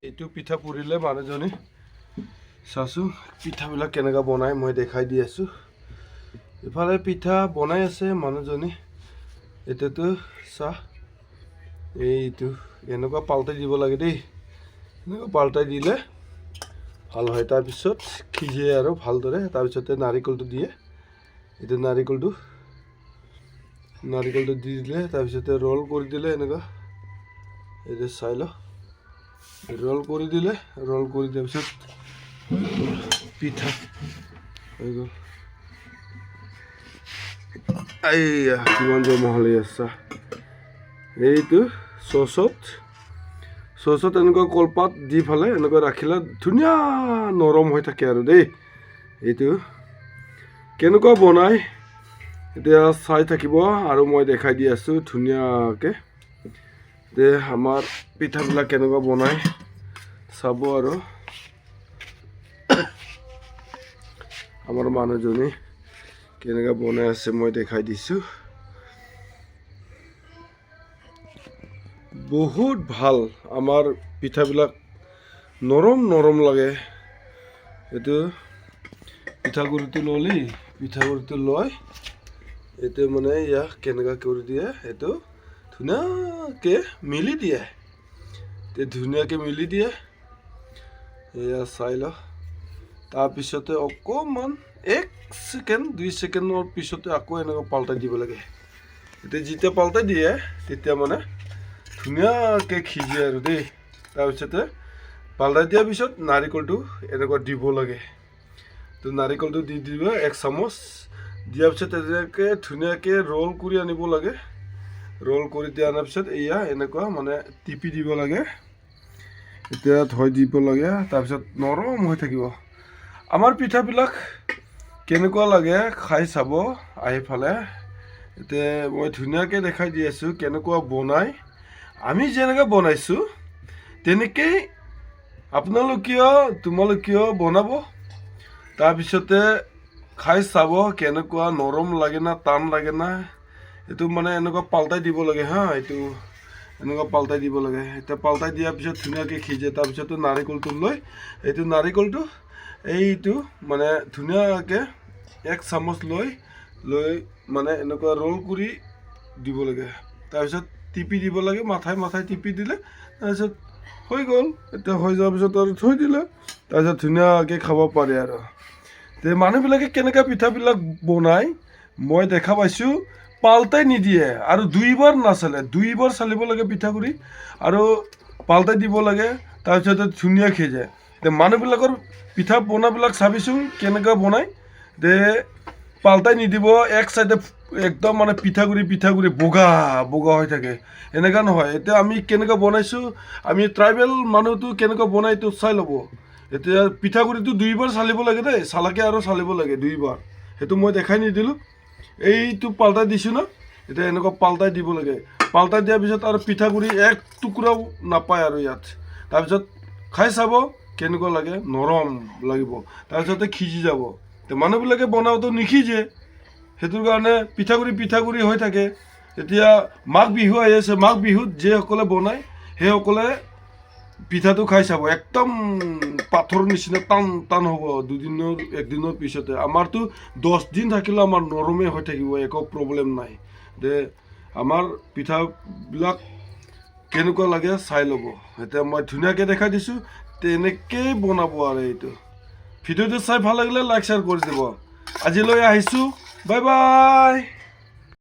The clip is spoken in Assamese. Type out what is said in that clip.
এইটো পিঠা পুৰিলে মানুহজনী চাচোন পিঠাবিলাক কেনেকৈ বনাই মই দেখাই দি আছোঁ। ইফালে পিঠা বনাই আছে মানুহজনী। এতিয়াতো চাহ এইটো এনেকুৱা পাল্টাই দিব লাগে দেই, এনেকুৱা পাল্টাই দিলে ভাল হয়। তাৰপিছত সিজে আৰু ভালদৰে। তাৰপিছতে নাৰিকলটো দিয়ে। এইটো নাৰিকলটো দি দিলে তাৰপিছতে ৰোল কৰি দিলে এনেকুৱা। এইটো চাই ল, ৰোল কৰি দিলে, ৰোল কৰি দিয়াৰ পিছত পিঠা হৈ গ'ল। এইয়া কিমান জমা হ'লে আছা। এইটো চচত এনেকুৱা কলপাত দি ফালে এনেকুৱা ৰাখিলে ধুনীয়া নৰম হৈ থাকে আৰু দেই। এইটো কেনেকুৱা বনাই এতিয়া চাই থাকিব আৰু মই দেখাই দি আছোঁ ধুনীয়াকৈ। যে আমাৰ পিঠাবিলাক কেনেকুৱা বনাই চাব আৰু আমাৰ মানুহজনী কেনেকৈ বনাই আছে মই দেখাই দিছোঁ। বহুত ভাল, আমাৰ পিঠাবিলাক নৰম নৰম লাগে। এইটো পিঠাগুড়িটো পিঠাগুড়িটো লৈ এইটো মানে ইয়াক কেনেকৈ কৰি দিয়ে, এইটো ধুনীয়াকৈ মিলি দিয়ে। ধুনীয়াকৈ মিলি দিয়ে, এয়া চাই ল। তাৰপিছতে অকণমান 1 ছেকেণ্ড 2 ছেকেণ্ডৰ পিছতে আকৌ এনেকৈ পাল্টাই দিব লাগে। এতিয়া যেতিয়া পাল্টাই দিয়ে তেতিয়া মানে ধুনীয়াকৈ সিজে আৰু দেই। তাৰপিছতে পাল্টাই দিয়াৰ পিছত নাৰিকলটো এনেকুৱা দিব লাগে। তো নাৰিকলটো দি দিব 1 চামুচ। দিয়াৰ পিছত এনেকৈ ধুনীয়াকৈ ৰোল কৰি আনিব লাগে। ৰোল কৰি দিয়া অনাৰ পিছত এয়া এনেকুৱা মানে টিপি দিব লাগে। এতিয়া থৈ দিব লাগে, তাৰপিছত নৰম হৈ থাকিব। আমাৰ পিঠাবিলাক কেনেকুৱা লাগে খাই চাব আহি ফালে। এতিয়া মই ধুনীয়াকৈ দেখাই দি আছোঁ কেনেকুৱা বনাই। আমি যেনেকৈ বনাইছোঁ তেনেকেই তোমালোকেও বনাব। তাৰপিছতে খাই চাব কেনেকুৱা নৰম লাগে না টান লাগে না। এইটো মানে এনেকুৱা পাল্টাই দিব লাগে হা। এইটো এনেকুৱা পাল্টাই দিব লাগে। এতিয়া পাল্টাই দিয়াৰ পিছত ধুনীয়াকৈ সিজে। তাৰপিছতে নাৰিকলটো লৈ এইটো মানে ধুনীয়াকৈ 1 চামুচ লৈ মানে এনেকুৱা ৰোল কৰি দিব লাগে। তাৰপিছত টিপি দিব লাগে, মাথাই টিপি দিলে তাৰপিছত হৈ গ'ল। এতিয়া হৈ যোৱাৰ পিছত আৰু থৈ দিলে, তাৰপিছত ধুনীয়াকৈ খাব পাৰে আৰু। মানুহবিলাকে কেনেকৈ পিঠাবিলাক বনাই মই দেখা পাইছোঁ, পাল্টাই নিদিয়ে আৰু 2বাৰ নাচালে। 2বাৰ চালিব লাগে পিঠাগুড়ি আৰু পাল্টাই দিব লাগে, তাৰপিছতে ধুনীয়া সিজে। মানুহবিলাকৰ পিঠা বনাবিলাক চাবিচোন কেনেকৈ বনাই। পাল্টাই নিদিব, এক চাইডে একদম মানে পিঠাগুড়ি বগা হৈ থাকে। এনেকুৱা নহয়। এতিয়া আমি কেনেকৈ বনাইছোঁ, আমি ট্ৰাইবেল মানুহটো কেনেকৈ বনাই এইটো চাই ল'ব। এতিয়া পিঠাগুড়িটো 2বাৰ চালিব লাগে দেই, চালাকে আৰু চালিব লাগে 2বাৰ। সেইটো মই দেখাই নিদিলোঁ। এইটো পাল্টাই দিছোঁ ন, এতিয়া এনেকুৱা পাল্টাই দিব লাগে। পাল্টাই দিয়াৰ পিছত আৰু পিঠাগুড়ি 1 টুকুৰাও নাপায় আৰু ইয়াত। তাৰপিছত খাই চাব কেনেকুৱা লাগে, নৰম লাগিব। তাৰপিছতে সিজি যাব। মানুহবিলাকে বনাওঁতে নিসিজে, সেইটোৰ কাৰণে পিঠাগুড়ি হৈ থাকে। এতিয়া মাঘ বিহু আহি আছে, মাঘ বিহুত যিসকলে বনায় সেইসকলে পিঠাটো খাই চাব, একদম পাথৰ নিচিনা টান হ'ব 1 দিনৰ পিছতে। আমাৰতো 10 দিন থাকিলেও আমাৰ নৰমেই হৈ থাকিব, একো প্ৰব্লেম নাই। আমাৰ পিঠাবিলাক কেনেকুৱা লাগে চাই ল'ব। এতিয়া মই ধুনীয়াকৈ দেখাই দিছোঁ, তেনেকেই বনাব আৰু। এইটো ভিডিঅ'টো চাই ভাল লাগিলে লাইক শ্বেয়াৰ কৰি দিব। আজিলৈ আহিছোঁ, বাই বাই।